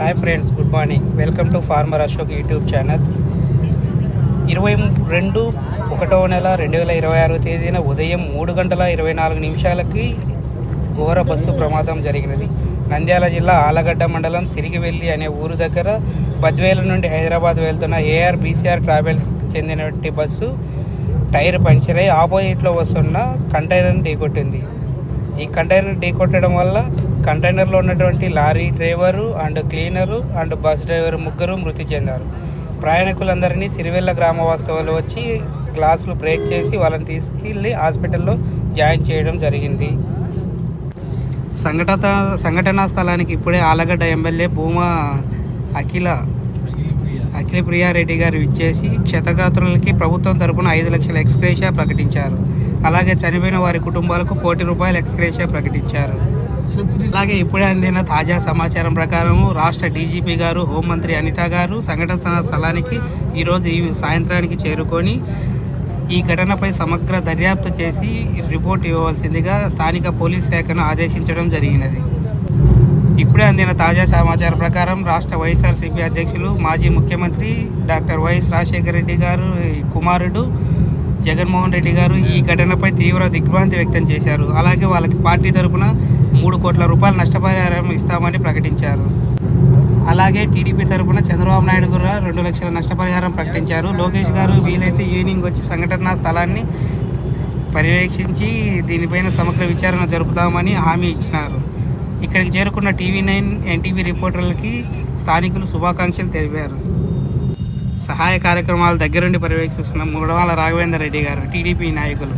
Hi friends, good morning. Welcome to farmer Ashok YouTube channel. 22/1/2026 తేదీన ఉదయం 3:24 ఘోర బస్సు ప్రమాదం జరిగినది. నంద్యాల జిల్లా ఆలగడ్డ మండలం సిరిగివెల్లి అనే ఊరు దగ్గర బద్వేలు నుండి హైదరాబాద్ వెళ్తున్న AR-BCR ట్రావెల్స్కి చెందినటువంటి బస్సు టైర్ పంక్చర్ అయి ఆపోజిట్లో వస్తున్న కంటైనర్ని ఢీకొట్టింది. ఈ కంటైనర్ ఢీకొట్టడం వల్ల కంటైనర్లో ఉన్నటువంటి lorry driver and cleaner and bus driver ముగ్గురు మృతి చెందారు. ప్రయాణికులందరినీ సిరివెల్ల గ్రామ వాస్తవులు వచ్చి గ్లాసులు బ్రేక్ చేసి వాళ్ళని తీసుకెళ్ళి హాస్పిటల్లో జాయిన్ చేయడం జరిగింది. సంఘటనా స్థలానికి ఇప్పుడే ఆలగడ్డ ఎమ్మెల్యే భూమా అఖిల ప్రియారెడ్డి గారు ఇచ్చేసి క్షతగాత్రులకి ప్రభుత్వం తరపున 5 లక్షల ఎక్స్గ్రేషియా ప్రకటించారు. అలాగే చనిపోయిన వారి కుటుంబాలకు ₹1 కోటి ఎక్స్గ్రేషియా ప్రకటించారు. అలాగే ఇప్పుడే అందిన తాజా సమాచారం ప్రకారం రాష్ట్ర డీజీపీ గారు, హోంమంత్రి అనిత గారు సంఘటన స్థలానికి ఈరోజు సాయంత్రానికి చేరుకొని ఈ ఘటనపై సమగ్ర దర్యాప్తు చేసి రిపోర్ట్ ఇవ్వవలసిందిగా స్థానిక పోలీస్ శాఖను ఆదేశించడం జరిగినది. ఇప్పుడే అందిన తాజా సమాచారం ప్రకారం రాష్ట్ర వైఎస్ఆర్సీపీ అధ్యక్షులు, మాజీ ముఖ్యమంత్రి డాక్టర్ వైఎస్ రాజశేఖర రెడ్డి గారు కుమారుడు జగన్మోహన్ రెడ్డి గారు ఈ ఘటనపై తీవ్ర దిగ్భ్రాంతి వ్యక్తం చేశారు. అలాగే వాళ్ళకి పార్టీ తరపున ₹3 కోట్ల నష్టపరిహారం ఇస్తామని ప్రకటించారు. అలాగే టీడీపీ తరపున చంద్రబాబు నాయుడు కూడా 2 లక్షల నష్టపరిహారం ప్రకటించారు. లోకేష్ గారు వీలైతే ఈవినింగ్ వచ్చి సంఘటనా స్థలాన్ని పర్యవేక్షించి దీనిపైన సమగ్ర విచారణ జరుపుతామని హామీ ఇచ్చినారు. ఇక్కడికి చేరుకున్న TV9, NTV రిపోర్టర్లకి స్థానికులు శుభాకాంక్షలు తెలిపారు. సహాయ కార్యక్రమాలు దగ్గరుండి పర్యవేక్షిస్తున్న ముడవాల రాఘవేందర్ రెడ్డి గారు, టీడీపీ నాయకులు.